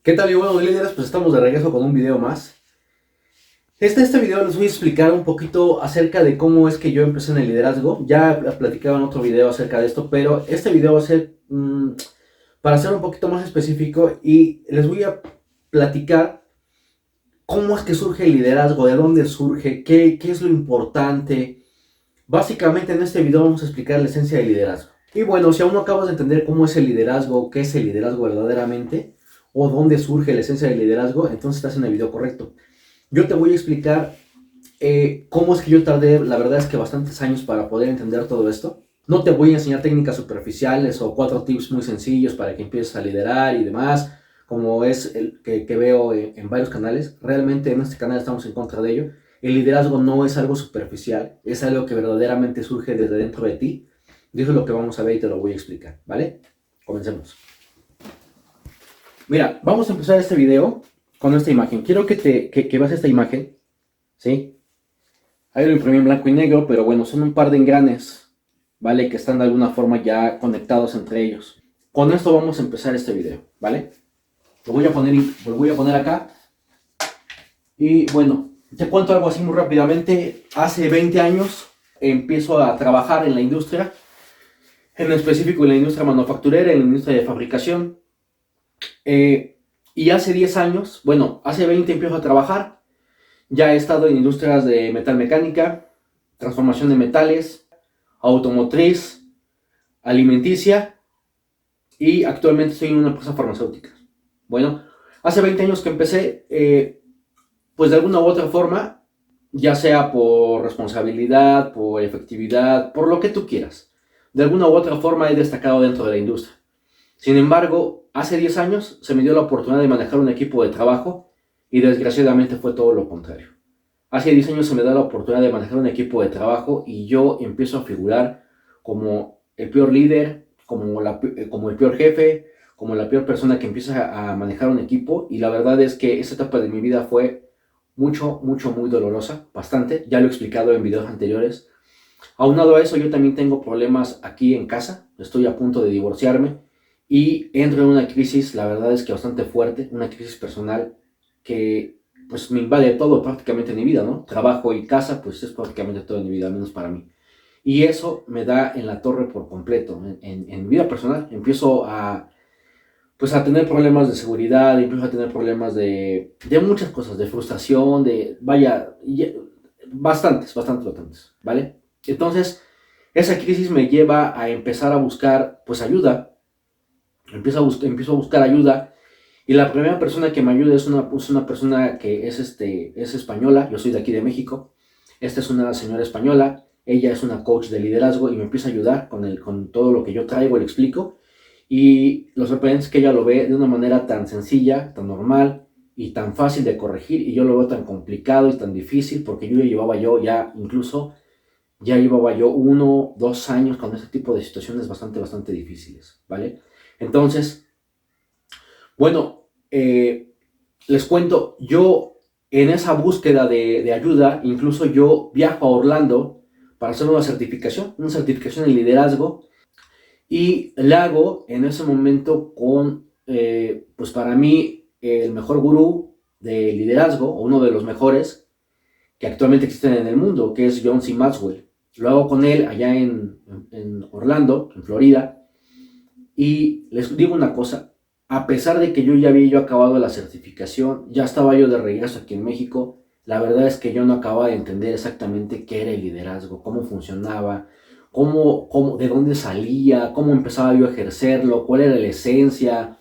¿Qué tal, y bueno, líderes? Pues estamos de regreso con un video más. Este video les voy a explicar un poquito acerca de cómo es que yo empecé en el liderazgo. Ya platicaba en otro video acerca de esto, pero este video va a ser para ser un poquito más específico y les voy a platicar cómo es que surge el liderazgo, de dónde surge, qué es lo importante. Básicamente en este video vamos a explicar la esencia del liderazgo. Y bueno, si aún no acabas de entender cómo es el liderazgo, qué es el liderazgo verdaderamente, o dónde surge la esencia del liderazgo, entonces estás en el video correcto. Yo te voy a explicar cómo es que yo tardé, la verdad es que bastantes años para poder entender todo esto. No te voy a enseñar técnicas superficiales o 4 tips muy sencillos para que empieces a liderar y demás, como es el que veo en varios canales. Realmente en este canal estamos en contra de ello. El liderazgo no es algo superficial, es algo que verdaderamente surge desde dentro de ti. Y eso es lo que vamos a ver y te lo voy a explicar, ¿vale? Comencemos. Mira, vamos a empezar este video con esta imagen. Quiero que veas esta imagen, ¿sí? Ahí lo imprimí en blanco y negro, pero bueno, son un par de engranes, ¿vale? Que están de alguna forma ya conectados entre ellos. Con esto vamos a empezar este video, ¿vale? Lo voy a poner acá. Y bueno, te cuento algo así muy rápidamente. Hace 20 años empiezo a trabajar en la industria, en específico en la industria manufacturera, en la industria de fabricación. Y hace 10 años, bueno, hace 20 empiezo a trabajar. Ya he estado en industrias de metal mecánica, transformación de metales, automotriz, alimenticia y actualmente estoy en una empresa farmacéutica. Bueno, hace 20 años que empecé, pues de alguna u otra forma, ya sea por responsabilidad, por efectividad, por lo que tú quieras, de alguna u otra forma he destacado dentro de la industria. Sin embargo, hace 10 años se me dio la oportunidad de manejar un equipo de trabajo y desgraciadamente fue todo lo contrario. Hace 10 años se me da la oportunidad de manejar un equipo de trabajo y yo empiezo a figurar como el peor líder, como el peor jefe, como la peor persona que empieza a manejar un equipo. Y la verdad es que esa etapa de mi vida fue muy dolorosa, bastante. Ya lo he explicado en videos anteriores. Aunado a eso, yo también tengo problemas aquí en casa. Estoy a punto de divorciarme y entro en una crisis, la verdad es que bastante fuerte, una crisis personal que pues me invade todo prácticamente en mi vida, ¿no? Trabajo y casa, pues es prácticamente todo en mi vida, al menos para mí. Y eso me da en la torre por completo. En mi vida personal empiezo pues a tener problemas de seguridad, empiezo a tener problemas de muchas cosas, de frustración, vaya, bastantes, ¿vale? Entonces, esa crisis me lleva a empezar a buscar, pues, ayuda. Empiezo a buscar ayuda y la primera persona que me ayuda es una persona que es española. Yo soy de aquí de México. Esta es una señora española. Ella es una coach de liderazgo y me empieza a ayudar con todo lo que yo traigo, le explico. Y lo sorprendente es que ella lo ve de una manera tan sencilla, tan normal y tan fácil de corregir, y yo lo veo tan complicado y tan difícil porque ya llevaba yo 1, 2 años con ese tipo de situaciones bastante difíciles, ¿vale? Entonces, bueno, les cuento, yo en esa búsqueda de ayuda, incluso yo viajo a Orlando para hacer una certificación en liderazgo, y la hago en ese momento con, pues para mí, el mejor gurú de liderazgo, o uno de los mejores que actualmente existen en el mundo, que es John C. Maxwell. Lo hago con él allá en Orlando, en Florida, y les digo una cosa, a pesar de que yo ya había acabado la certificación, ya estaba yo de regreso aquí en México, la verdad es que yo no acababa de entender exactamente qué era el liderazgo, cómo funcionaba, de dónde salía, cómo empezaba yo a ejercerlo, cuál era la esencia.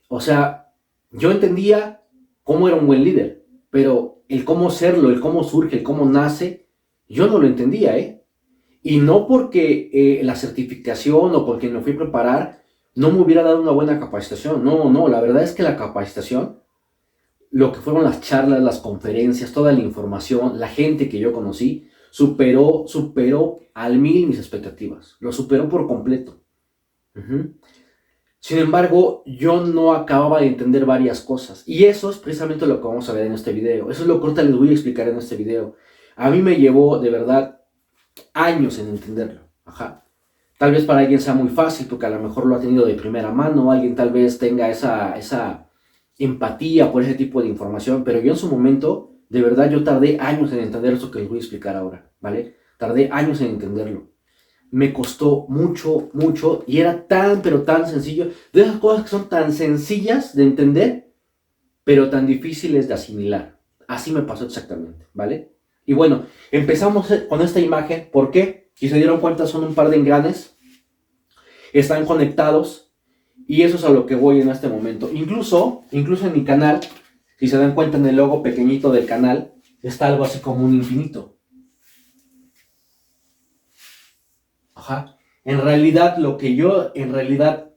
O sea, yo entendía cómo era un buen líder, pero el cómo serlo, el cómo surge, el cómo nace, yo no lo entendía, ¿eh? Y no porque la certificación o porque me fui a preparar no me hubiera dado una buena capacitación. No, la verdad es que la capacitación, lo que fueron las charlas, las conferencias, toda la información, la gente que yo conocí, superó al mil mis expectativas. Lo superó por completo. Uh-huh. Sin embargo, yo no acababa de entender varias cosas. Y eso es precisamente lo que vamos a ver en este video. Eso es lo que ahorita les voy a explicar en este video. A mí me llevó de verdad años en entenderlo. Ajá. Tal vez para alguien sea muy fácil porque a lo mejor lo ha tenido de primera mano, alguien tal vez tenga empatía por ese tipo de información, pero yo en su momento, de verdad, yo tardé años en entender eso que les voy a explicar ahora, ¿vale? Tardé años en entenderlo. Me costó mucho, mucho, y era tan, pero tan sencillo, de esas cosas que son tan sencillas de entender, pero tan difíciles de asimilar. Así me pasó exactamente, ¿vale? Y bueno, empezamos con esta imagen, ¿por qué? Si se dieron cuenta, son un par de engranes, están conectados, y eso es a lo que voy en este momento. Incluso en mi canal, si se dan cuenta en el logo pequeñito del canal, está algo así como un infinito. Ajá. En realidad, lo que yo en realidad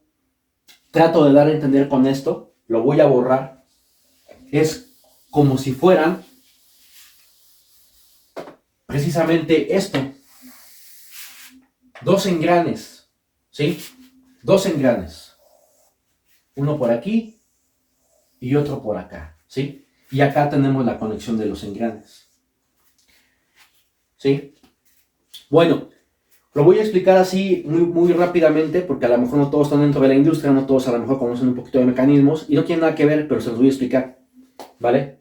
trato de dar a entender con esto, lo voy a borrar, es como si fueran precisamente esto. Dos engranes, ¿sí? Dos engranes. Uno por aquí y otro por acá, ¿sí? Y acá tenemos la conexión de los engranes, ¿sí? Bueno, lo voy a explicar así muy rápidamente, porque a lo mejor no todos están dentro de la industria, no todos a lo mejor conocen un poquito de mecanismos, y no tiene nada que ver, pero se los voy a explicar, ¿vale?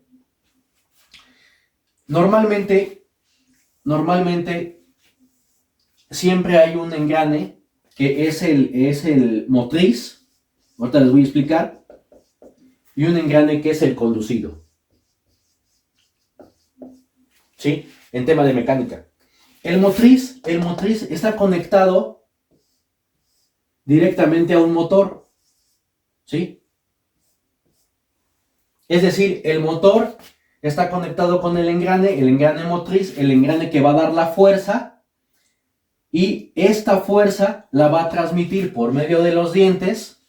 Normalmente, siempre hay un engrane que es el motriz, ahorita les voy a explicar, y un engrane que es el conducido, ¿sí? En tema de mecánica. El motriz está conectado directamente a un motor, ¿sí? Es decir, el motor está conectado con el engrane motriz, el engrane que va a dar la fuerza, y esta fuerza la va a transmitir por medio de los dientes,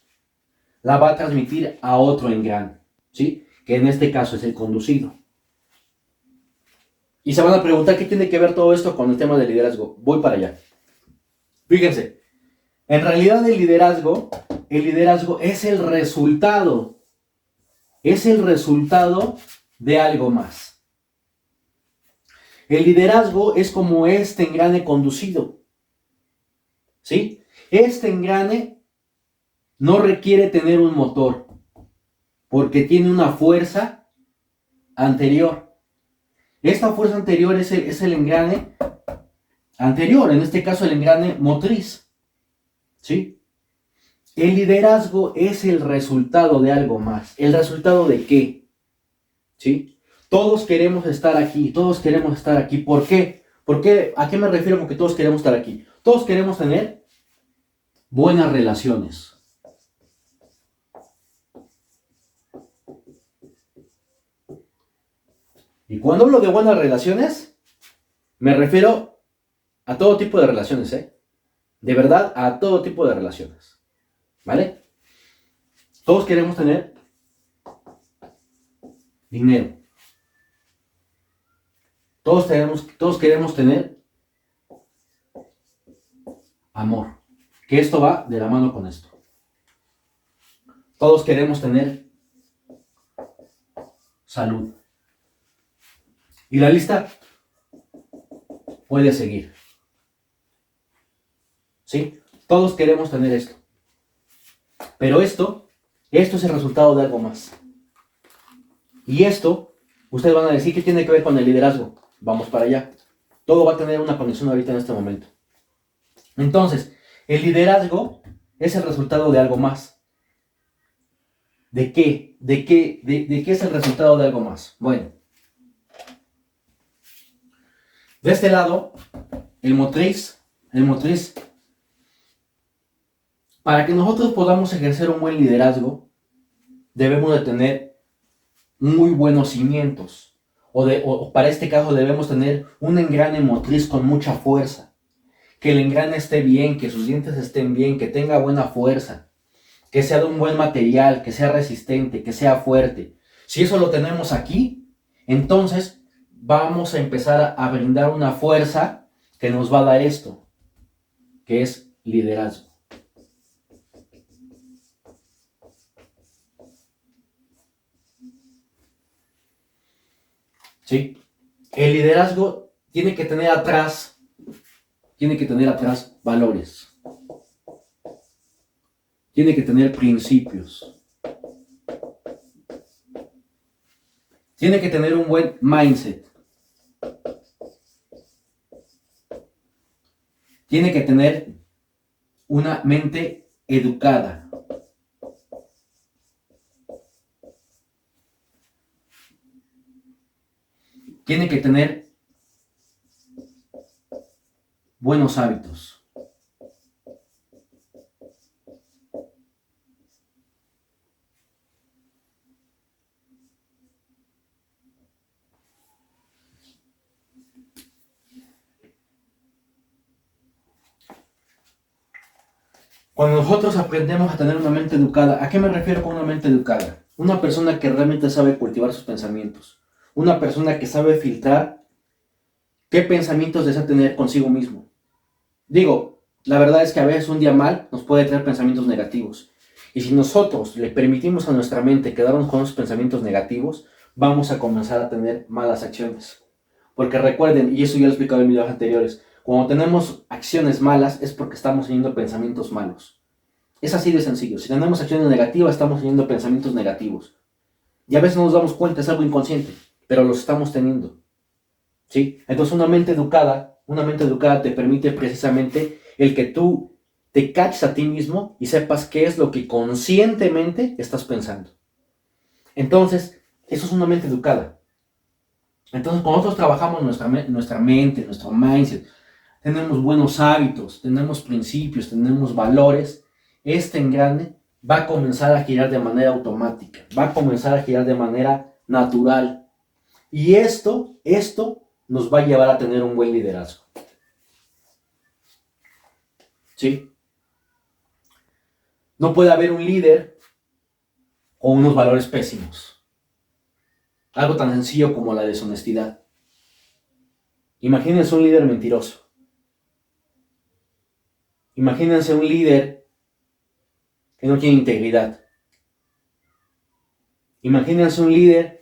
la va a transmitir a otro engrane, ¿sí? Que en este caso es el conducido. Y se van a preguntar qué tiene que ver todo esto con el tema del liderazgo. Voy para allá. Fíjense, en realidad el liderazgo es el resultado de algo más. El liderazgo es como este engrane conducido, ¿sí? Este engrane no requiere tener un motor, porque tiene una fuerza anterior. Esta fuerza anterior es el engrane anterior, en este caso el engrane motriz, ¿sí? El liderazgo es el resultado de algo más. ¿El resultado de qué? ¿Sí? Todos queremos estar aquí, ¿Por qué? ¿A qué me refiero con que todos queremos estar aquí? Todos queremos tener buenas relaciones. Y cuando hablo de buenas relaciones, me refiero a todo tipo de relaciones, ¿eh? De verdad, a todo tipo de relaciones. ¿Vale? Todos queremos tener dinero. Todos queremos tener amor. Que esto va de la mano con esto. Todos queremos tener salud. Y la lista puede seguir. ¿Sí? Todos queremos tener esto. Pero esto es el resultado de algo más. Y esto, ustedes van a decir que tiene que ver con el liderazgo. Vamos para allá. Todo va a tener una conexión ahorita en este momento. Entonces, el liderazgo es el resultado de algo más. ¿De qué? ¿De qué es el resultado de algo más? Bueno, de este lado, el motriz, para que nosotros podamos ejercer un buen liderazgo, debemos de tener muy buenos cimientos. O para este caso debemos tener un engrane motriz con mucha fuerza. Que el engrane esté bien, que sus dientes estén bien, que tenga buena fuerza, que sea de un buen material, que sea resistente, que sea fuerte. Si eso lo tenemos aquí, entonces vamos a empezar a brindar una fuerza que nos va a dar esto, que es liderazgo. ¿Sí? El liderazgo tiene que tener atrás valores. Tiene que tener principios. Tiene que tener un buen mindset. Tiene que tener una mente educada. Tiene que tener buenos hábitos. Cuando nosotros aprendemos a tener una mente educada, ¿a qué me refiero con una mente educada? Una persona que realmente sabe cultivar sus pensamientos. Una persona que sabe filtrar qué pensamientos desea tener consigo mismo. Digo, la verdad es que a veces un día mal nos puede traer pensamientos negativos. Y si nosotros le permitimos a nuestra mente quedarnos con esos pensamientos negativos, vamos a comenzar a tener malas acciones. Porque recuerden, y eso ya lo he explicado en videos anteriores, cuando tenemos acciones malas es porque estamos teniendo pensamientos malos. Es así de sencillo. Si tenemos acciones negativas, estamos teniendo pensamientos negativos. Y a veces no nos damos cuenta, es algo inconsciente, pero los estamos teniendo. ¿Sí? Entonces una mente educada te permite precisamente el que tú te caches a ti mismo y sepas qué es lo que conscientemente estás pensando. Entonces, eso es una mente educada. Entonces, cuando nosotros trabajamos nuestra mente, nuestro mindset, tenemos buenos hábitos, tenemos principios, tenemos valores, este engrane va a comenzar a girar de manera automática, va a comenzar a girar de manera natural. Y esto nos va a llevar a tener un buen liderazgo. ¿Sí? No puede haber un líder con unos valores pésimos. Algo tan sencillo como la deshonestidad. Imagínense un líder mentiroso. Imagínense un líder que no tiene integridad. Imagínense un líder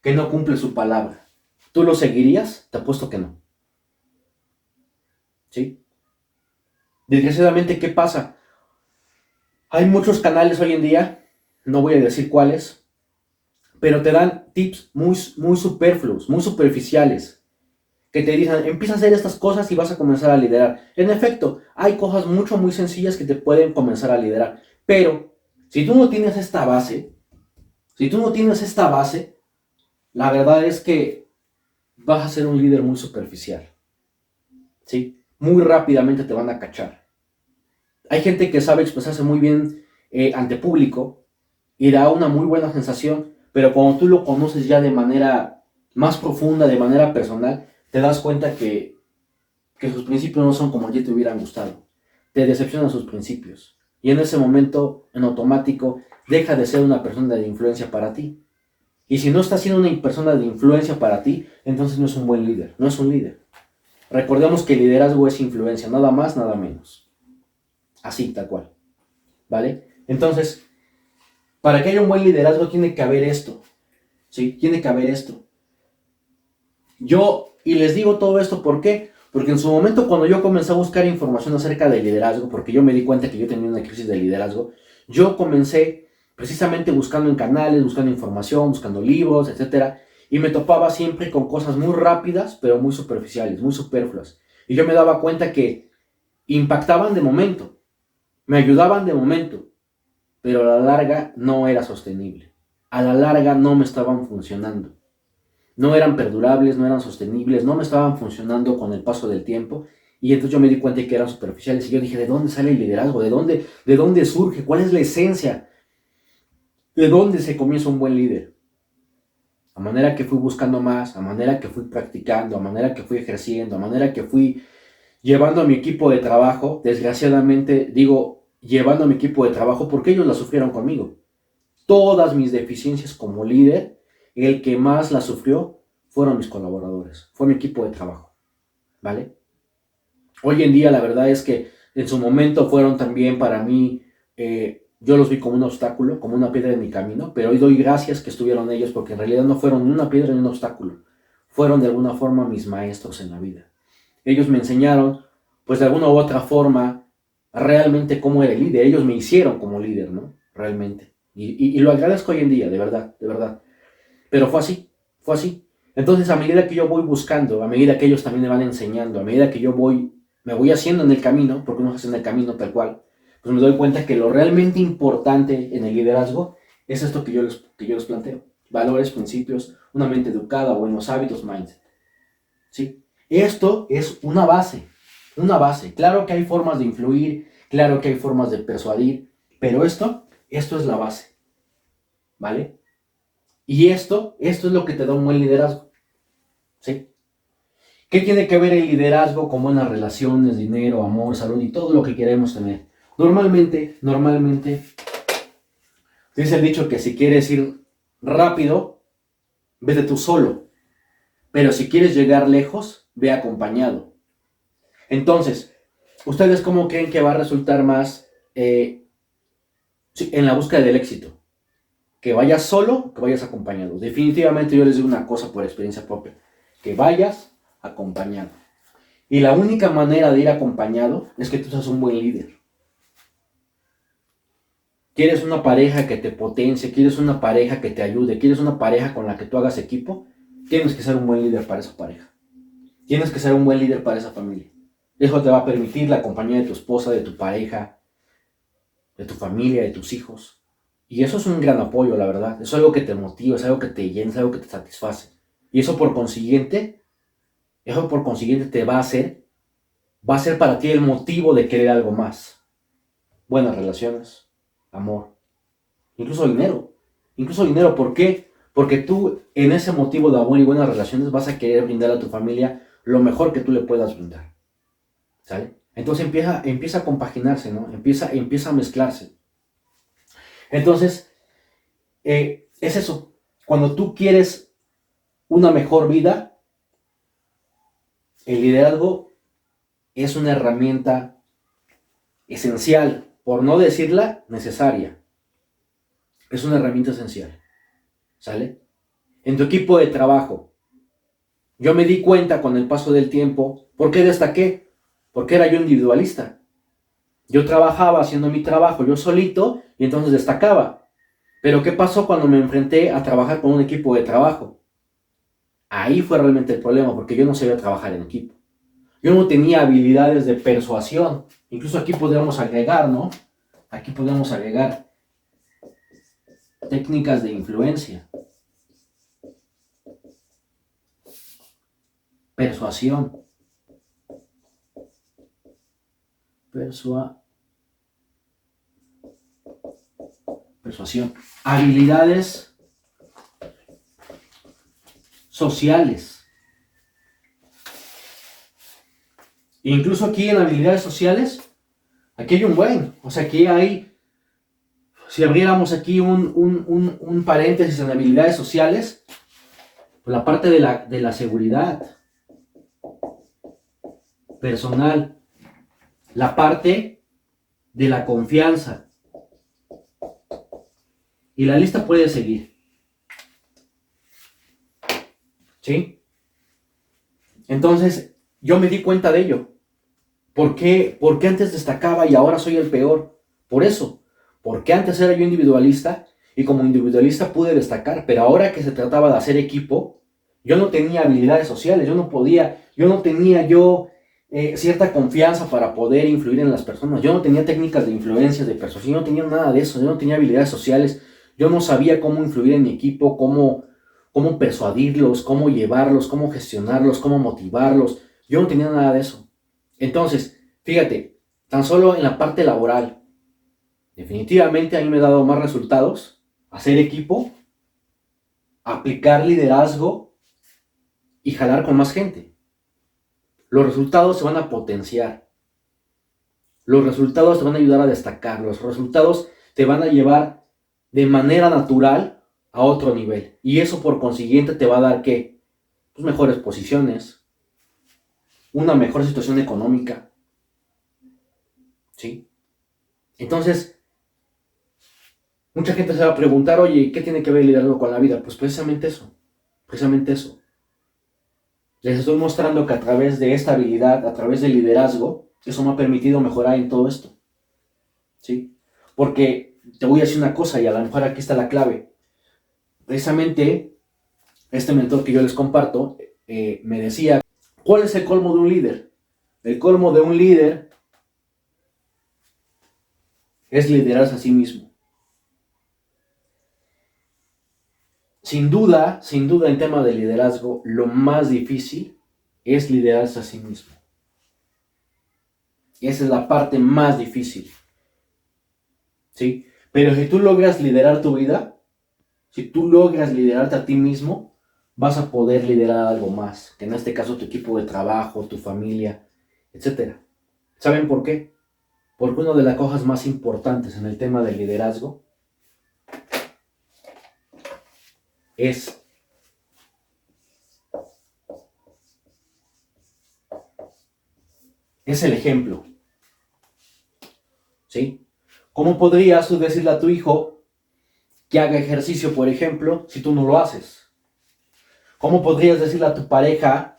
que no cumple su palabra. ¿Tú lo seguirías? Te apuesto que no. ¿Sí? Desgraciadamente, ¿qué pasa? Hay muchos canales hoy en día, no voy a decir cuáles, pero te dan tips muy superfluos, muy superficiales, que te dicen, empieza a hacer estas cosas y vas a comenzar a liderar. En efecto, hay cosas muy sencillas que te pueden comenzar a liderar, pero si tú no tienes esta base, la verdad es que vas a ser un líder muy superficial, ¿sí? Muy rápidamente te van a cachar. Hay gente que sabe expresarse muy bien ante público y da una muy buena sensación, pero cuando tú lo conoces ya de manera más profunda, de manera personal, te das cuenta que sus principios no son como ya te hubieran gustado. Te decepcionan sus principios. Y en ese momento, en automático, deja de ser una persona de influencia para ti. Y si no está siendo una persona de influencia para ti, entonces no es un buen líder, no es un líder. Recordemos que el liderazgo es influencia, nada más, nada menos. Así, tal cual. ¿Vale? Entonces, para que haya un buen liderazgo tiene que haber esto. ¿Sí? Tiene que haber esto. Y les digo todo esto, ¿por qué? Porque en su momento cuando yo comencé a buscar información acerca del liderazgo, porque yo me di cuenta que yo tenía una crisis de liderazgo, yo comencé precisamente buscando en canales, buscando información, buscando libros, etcétera, y me topaba siempre con cosas muy rápidas, pero muy superficiales, muy superfluas. Y yo me daba cuenta que impactaban de momento, me ayudaban de momento, pero a la larga no era sostenible. A la larga no me estaban funcionando. No eran perdurables, no eran sostenibles, no me estaban funcionando con el paso del tiempo. Y entonces yo me di cuenta que eran superficiales y yo dije, ¿de dónde sale el liderazgo? ¿De dónde surge? ¿Cuál es la esencia? ¿De dónde se comienza un buen líder? A manera que fui buscando más, a manera que fui practicando, a manera que fui ejerciendo, a manera que fui llevando a mi equipo de trabajo, desgraciadamente digo llevando a mi equipo de trabajo porque ellos la sufrieron conmigo. Todas mis deficiencias como líder, el que más la sufrió fueron mis colaboradores, fue mi equipo de trabajo, ¿vale? Hoy en día la verdad es que en su momento fueron también para mí, yo los vi como un obstáculo, como una piedra en mi camino, pero hoy doy gracias que estuvieron ellos porque en realidad no fueron ni una piedra ni un obstáculo, fueron de alguna forma mis maestros en la vida. Ellos me enseñaron, pues de alguna u otra forma, realmente cómo era el líder, ellos me hicieron como líder, ¿no? Realmente. Y lo agradezco hoy en día, de verdad, de verdad. Pero fue así. Fue así. Entonces, a medida que yo voy buscando, a medida que ellos también me van enseñando, a medida que me voy haciendo en el camino, porque uno se hace en el camino tal cual, pues me doy cuenta que lo realmente importante en el liderazgo es esto que yo les planteo. Valores, principios, una mente educada, buenos hábitos, mindset. ¿Sí? Esto es una base, una base. Claro que hay formas de influir, claro que hay formas de persuadir, pero esto es la base, ¿vale? Y esto es lo que te da un buen liderazgo, ¿sí? ¿Qué tiene que ver el liderazgo con buenas relaciones, dinero, amor, salud y todo lo que queremos tener? Normalmente, dice el dicho que si quieres ir rápido, vete tú solo. Pero si quieres llegar lejos, ve acompañado. Entonces, ¿ustedes cómo creen que va a resultar más en la búsqueda del éxito? ¿Que vayas solo o que vayas acompañado? Definitivamente yo les digo una cosa por experiencia propia. Que vayas acompañado. Y la única manera de ir acompañado es que tú seas un buen líder. ¿Quieres una pareja que te potencie? ¿Quieres una pareja que te ayude? ¿Quieres una pareja con la que tú hagas equipo? Tienes que ser un buen líder para esa pareja. Tienes que ser un buen líder para esa familia. Eso te va a permitir la compañía de tu esposa, de tu pareja, de tu familia, de tus hijos. Y eso es un gran apoyo, la verdad. Eso es algo que te motiva, es algo que te llena, es algo que te satisface. Y eso por consiguiente te va a ser para ti el motivo de querer algo más. Buenas relaciones, amor, incluso dinero. Incluso dinero, ¿por qué? Porque tú en ese motivo de amor y buenas relaciones vas a querer brindar a tu familia lo mejor que tú le puedas brindar. ¿Sale? Entonces empieza a compaginarse, ¿no? Empieza a mezclarse. Entonces, es eso. Cuando tú quieres una mejor vida, el liderazgo es una herramienta esencial, por no decirla necesaria. Es una herramienta esencial. ¿Sale? En tu equipo de trabajo, yo me di cuenta con el paso del tiempo, ¿por qué destaqué? Porque era yo individualista. Yo trabajaba haciendo mi trabajo yo solito y entonces destacaba. Pero ¿qué pasó cuando me enfrenté a trabajar con un equipo de trabajo? Ahí fue realmente el problema, porque yo no sabía trabajar en equipo. Yo no tenía habilidades de persuasión. Incluso aquí podríamos agregar, ¿no? Aquí podríamos agregar técnicas de influencia. Persuasión. Persuasión. Habilidades sociales. Incluso aquí en habilidades sociales, aquí hay un buen. O sea, aquí hay, si abriéramos aquí un paréntesis en habilidades sociales, pues la parte de la seguridad personal, la parte de la confianza. Y la lista puede seguir. ¿Sí? Entonces, yo me di cuenta de ello. ¿Por qué antes destacaba y ahora soy el peor? Por eso. Porque antes era yo individualista y como individualista pude destacar, pero ahora que se trataba de hacer equipo, yo no tenía habilidades sociales, yo no tenía cierta confianza para poder influir en las personas, yo no tenía técnicas de influencia, de persuasión, yo no tenía nada de eso, yo no tenía habilidades sociales, yo no sabía cómo influir en mi equipo, cómo persuadirlos, cómo llevarlos, cómo gestionarlos, cómo motivarlos, yo no tenía nada de eso. Entonces, fíjate, tan solo en la parte laboral, definitivamente a mí me ha dado más resultados hacer equipo, aplicar liderazgo y jalar con más gente. Los resultados se van a potenciar. Los resultados te van a ayudar a destacar. Los resultados te van a llevar de manera natural a otro nivel. Y eso por consiguiente te va a dar ¿qué? Pues mejores posiciones, una mejor situación económica. ¿Sí? Entonces, mucha gente se va a preguntar, oye, ¿qué tiene que ver el liderazgo con la vida? Pues precisamente eso. Precisamente eso. Les estoy mostrando que a través de esta habilidad, a través del liderazgo, eso me ha permitido mejorar en todo esto. ¿Sí? Porque te voy a decir una cosa y a lo mejor aquí está la clave. Precisamente este mentor que yo les comparto, me decía, ¿cuál es el colmo de un líder? El colmo de un líder es liderarse a sí mismo. Sin duda, en tema de liderazgo, lo más difícil es liderarse a sí mismo. Y esa es la parte más difícil, ¿sí? Pero si tú logras liderar tu vida, si tú logras liderarte a ti mismo, vas a poder liderar algo más, que en este caso tu equipo de trabajo, tu familia, etc. ¿Saben por qué? Porque una de las cosas más importantes en el tema del liderazgo es el ejemplo, ¿sí? ¿Cómo podrías tú decirle a tu hijo que haga ejercicio, por ejemplo, si tú no lo haces? ¿Cómo podrías decirle a tu pareja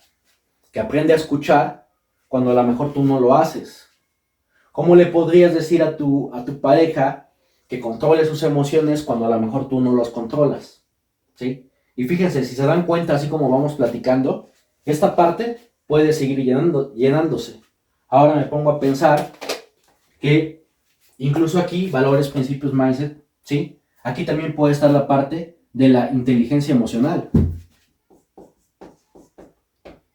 que aprende a escuchar cuando a lo mejor tú no lo haces? ¿Cómo le podrías decir a tu pareja que controle sus emociones cuando a lo mejor tú no las controlas? ¿Sí? Y fíjense, si se dan cuenta, así como vamos platicando, esta parte puede seguir llenándose. Ahora me pongo a pensar que incluso aquí, valores, principios, mindset, ¿sí? Aquí también puede estar la parte de la inteligencia emocional.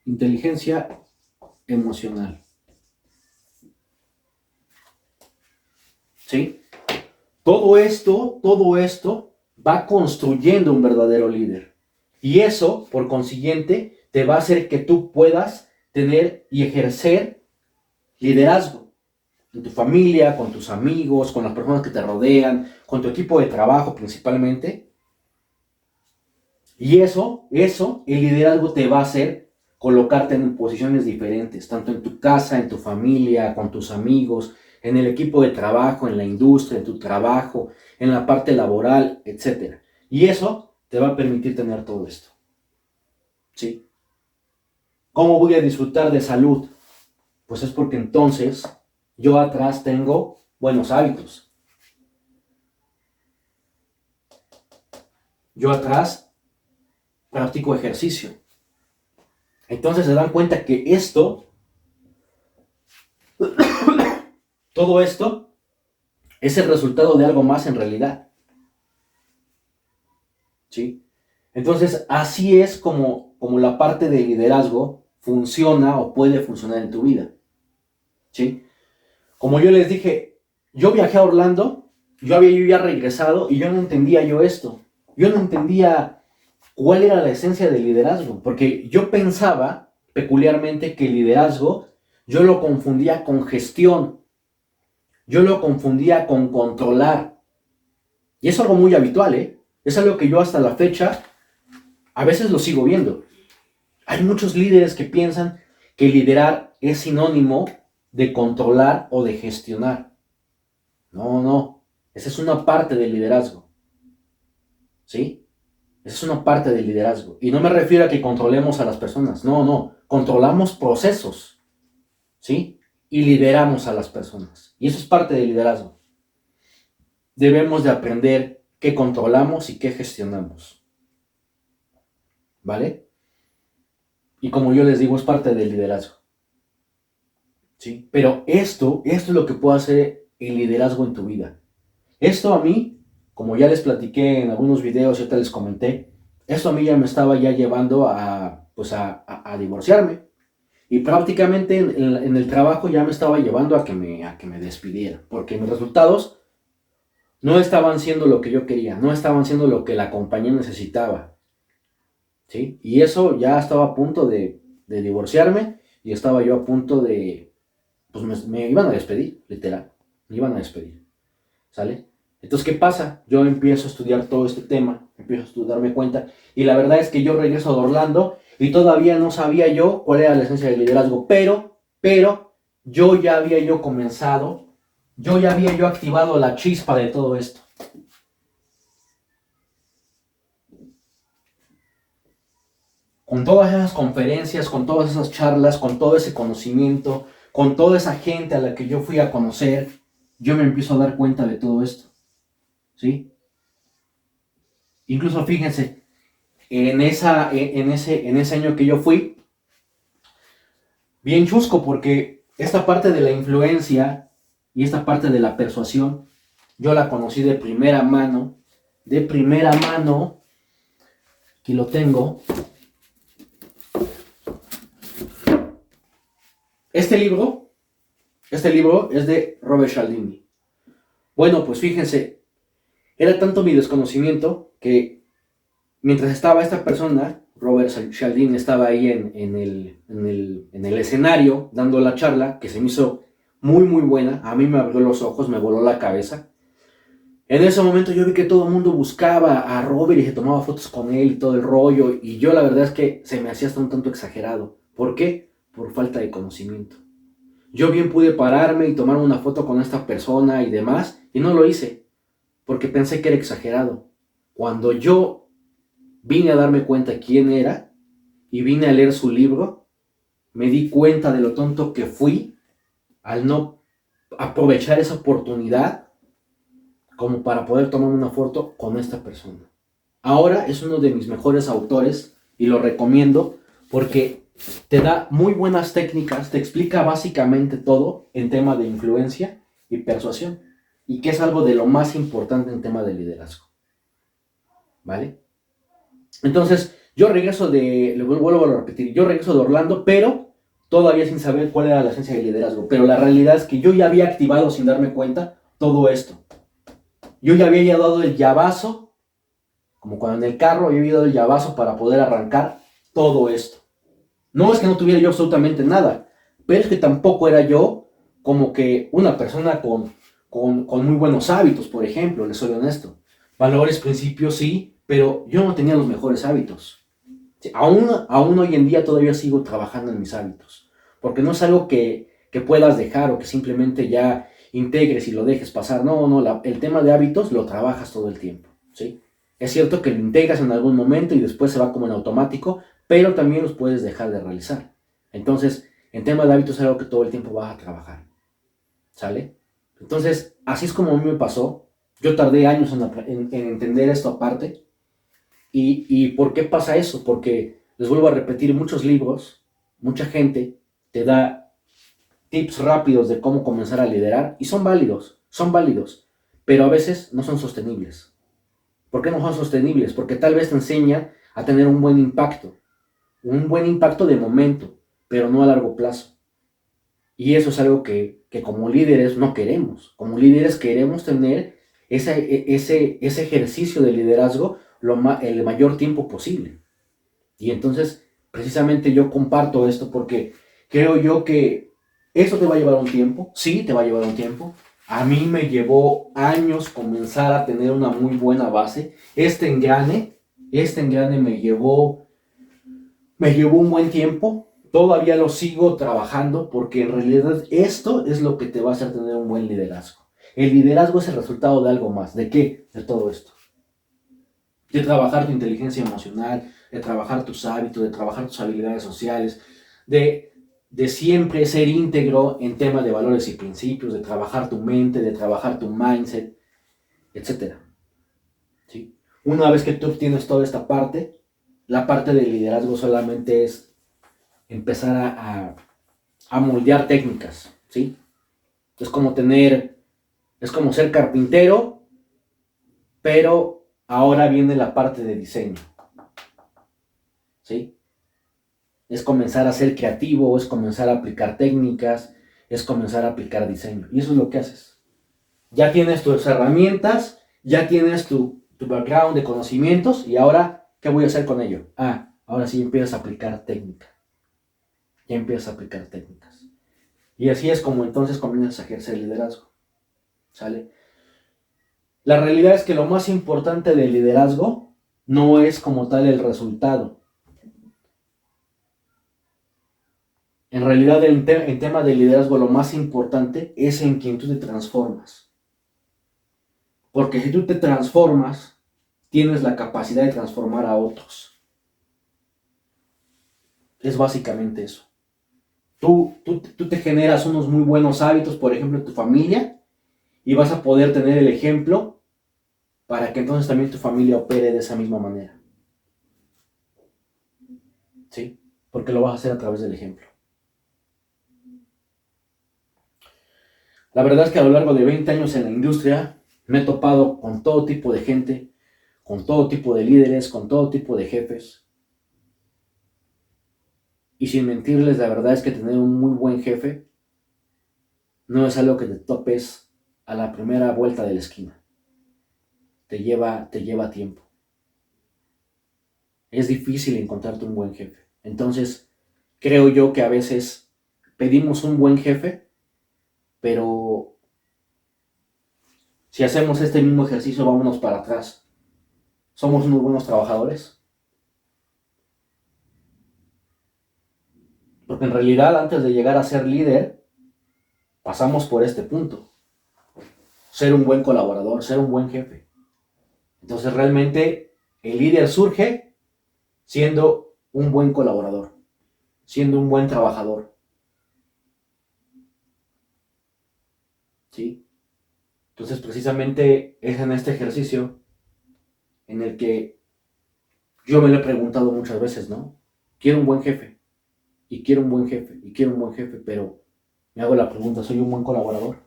Inteligencia emocional. ¿Sí? Todo esto va construyendo un verdadero líder. Y eso, por consiguiente, te va a hacer que tú puedas tener y ejercer liderazgo en tu familia, con tus amigos, con las personas que te rodean, con tu equipo de trabajo principalmente. Y eso, el liderazgo te va a hacer colocarte en posiciones diferentes, tanto en tu casa, en tu familia, con tus amigos, en el equipo de trabajo, en la industria, en tu trabajo, en la parte laboral, etc. Y eso te va a permitir tener todo esto. ¿Sí? ¿Cómo voy a disfrutar de salud? Pues es porque entonces yo atrás tengo buenos hábitos. Yo atrás practico ejercicio. Entonces se dan cuenta que todo esto es el resultado de algo más en realidad. ¿Sí? Entonces, así es como la parte de liderazgo funciona o puede funcionar en tu vida. ¿Sí? Como yo les dije, yo viajé a Orlando, yo había ya regresado y yo no entendía esto. Yo no entendía cuál era la esencia del liderazgo, porque yo pensaba peculiarmente que el liderazgo yo lo confundía con gestión, yo lo confundía con controlar. Y es algo muy habitual, ¿eh? Es algo que yo hasta la fecha a veces lo sigo viendo. Hay muchos líderes que piensan que liderar es sinónimo de controlar o de gestionar. No. Esa es una parte del liderazgo. ¿Sí? Esa es una parte del liderazgo. Y no me refiero a que controlemos a las personas. No. Controlamos procesos. ¿Sí? Y lideramos a las personas. Y eso es parte del liderazgo. Debemos de aprender qué controlamos y qué gestionamos. ¿Vale? Y como yo les digo, es parte del liderazgo. ¿Sí? Pero esto es lo que puede hacer el liderazgo en tu vida. Esto a mí, como ya les platiqué en algunos videos y ahorita les comenté, esto a mí ya me estaba ya llevando a divorciarme. Y prácticamente en el trabajo ya me estaba llevando a que me despidiera. Porque mis resultados no estaban siendo lo que yo quería, no estaban siendo lo que la compañía necesitaba. ¿Sí? Y eso ya estaba a punto de divorciarme y estaba yo a punto de, pues me iban a despedir, literal, me iban a despedir, ¿sale? Entonces, ¿qué pasa? Yo empiezo a estudiar todo este tema, empiezo a darme cuenta, y la verdad es que yo regreso de Orlando y todavía no sabía yo cuál era la esencia del liderazgo, pero yo ya había yo comenzado, yo ya había yo activado la chispa de todo esto. Con todas esas conferencias, con todas esas charlas, con todo ese conocimiento, con toda esa gente a la que yo fui a conocer, yo me empiezo a dar cuenta de todo esto. ¿Sí? Incluso fíjense, en ese año que yo fui, bien chusco, porque esta parte de la influencia y esta parte de la persuasión, yo la conocí de primera mano, aquí lo tengo. Este libro es de Robert Cialdini. Bueno, pues fíjense, era tanto mi desconocimiento que mientras estaba esta persona, Robert Cialdini, estaba ahí en el escenario dando la charla, que se me hizo muy muy buena, a mí me abrió los ojos, me voló la cabeza. En ese momento yo vi que todo el mundo buscaba a Robert y se tomaba fotos con él y todo el rollo, y yo la verdad es que se me hacía hasta un tanto exagerado. ¿Por qué? Por falta de conocimiento. Yo bien pude pararme y tomar una foto con esta persona y demás, y no lo hice, porque pensé que era exagerado. Cuando yo vine a darme cuenta quién era y vine a leer su libro, me di cuenta de lo tonto que fui al no aprovechar esa oportunidad como para poder tomar una foto con esta persona. Ahora es uno de mis mejores autores y lo recomiendo porque te da muy buenas técnicas, te explica básicamente todo en tema de influencia y persuasión, y que es algo de lo más importante en tema de liderazgo. ¿Vale? Entonces, le vuelvo a repetir, yo regreso de Orlando, pero todavía sin saber cuál era la esencia del liderazgo. Pero la realidad es que yo ya había activado sin darme cuenta todo esto. Yo ya había dado el llavazo, como cuando en el carro yo había dado el llavazo para poder arrancar todo esto. No es que no tuviera yo absolutamente nada, pero es que tampoco era yo como que una persona con muy buenos hábitos, por ejemplo, les soy honesto. Valores, principios, sí, pero yo no tenía los mejores hábitos. Sí, aún hoy en día todavía sigo trabajando en mis hábitos, porque no es algo que puedas dejar o que simplemente ya integres y lo dejes pasar. No, no, el tema de hábitos lo trabajas todo el tiempo, ¿sí? Es cierto que lo integras en algún momento y después se va como en automático, pero también los puedes dejar de realizar. Entonces, en tema de hábitos es algo que todo el tiempo vas a trabajar, ¿sale? Entonces, así es como a mí me pasó. Yo tardé años en entender esto aparte. ¿Y por qué pasa eso? Porque, les vuelvo a repetir, muchos libros, mucha gente te da tips rápidos de cómo comenzar a liderar y son válidos, pero a veces no son sostenibles. ¿Por qué no son sostenibles? Porque tal vez te enseñan a tener un buen impacto de momento, pero no a largo plazo. Y eso es algo que como líderes no queremos. Como líderes queremos tener ese ejercicio de liderazgo el mayor tiempo posible. Y entonces, precisamente yo comparto esto porque creo yo que eso te va a llevar un tiempo. Sí, te va a llevar un tiempo. A mí me llevó años comenzar a tener una muy buena base. Este engrane me llevó un buen tiempo. Todavía lo sigo trabajando porque en realidad esto es lo que te va a hacer tener un buen liderazgo. El liderazgo es el resultado de algo más. ¿De qué? De todo esto. De trabajar tu inteligencia emocional, de trabajar tus hábitos, de trabajar tus habilidades sociales, de siempre ser íntegro en temas de valores y principios, de trabajar tu mente, de trabajar tu mindset, etc. ¿Sí? Una vez que tú obtienes toda esta parte, la parte del liderazgo solamente es empezar a moldear técnicas, ¿sí? Es como ser carpintero, pero ahora viene la parte de diseño, ¿sí? Es comenzar a ser creativo, es comenzar a aplicar técnicas, es comenzar a aplicar diseño. Y eso es lo que haces. Ya tienes tus herramientas, ya tienes tu background de conocimientos, y ahora, ¿qué voy a hacer con ello? Ahora sí empiezas a aplicar técnica. Ya empiezas a aplicar técnicas. Y así es como entonces comienzas a ejercer liderazgo. ¿Sale? La realidad es que lo más importante del liderazgo no es como tal el resultado. En realidad, en tema de liderazgo, lo más importante es en quien tú te transformas. Porque si tú te transformas, tienes la capacidad de transformar a otros. Es básicamente eso. Tú te generas unos muy buenos hábitos, por ejemplo, en tu familia, y vas a poder tener el ejemplo para que entonces también tu familia opere de esa misma manera. ¿sí? Porque lo vas a hacer a través del ejemplo. La verdad es que a lo largo de 20 años en la industria me he topado con todo tipo de gente, con todo tipo de líderes, con todo tipo de jefes. Y sin mentirles, la verdad es que tener un muy buen jefe no es algo que te topes a la primera vuelta de la esquina. Te lleva tiempo. Es difícil encontrarte un buen jefe. Entonces, creo yo que a veces pedimos un buen jefe, pero si hacemos este mismo ejercicio, vámonos para atrás. ¿Somos unos buenos trabajadores? Porque en realidad, antes de llegar a ser líder, pasamos por este punto. Ser un buen colaborador, ser un buen jefe. Entonces, realmente, el líder surge siendo un buen colaborador, siendo un buen trabajador. ¿Sí? Entonces, precisamente es en este ejercicio en el que yo me lo he preguntado muchas veces, ¿no? Quiero un buen jefe, y quiero un buen jefe, y quiero un buen jefe, pero me hago la pregunta, ¿soy un buen colaborador?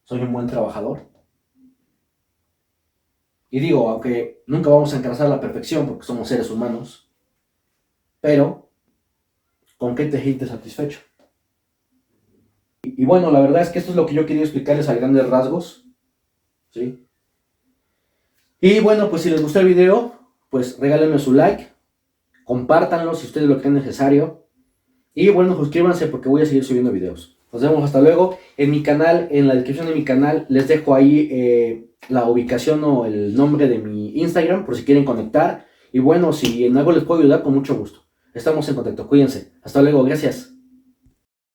¿Soy un buen trabajador? Y digo, aunque nunca vamos a alcanzar la perfección porque somos seres humanos, pero ¿con qué te sientes satisfecho? Y bueno, la verdad es que esto es lo que yo quería explicarles a grandes rasgos, ¿sí? Y bueno, pues si les gustó el video, pues regálenme su like, compártanlo si ustedes lo creen necesario. Y bueno, suscríbanse porque voy a seguir subiendo videos. Nos vemos hasta luego. En mi canal, en la descripción de mi canal, les dejo ahí la ubicación o el nombre de mi Instagram por si quieren conectar. Y bueno, si en algo les puedo ayudar, con mucho gusto. Estamos en contacto. Cuídense. Hasta luego. Gracias.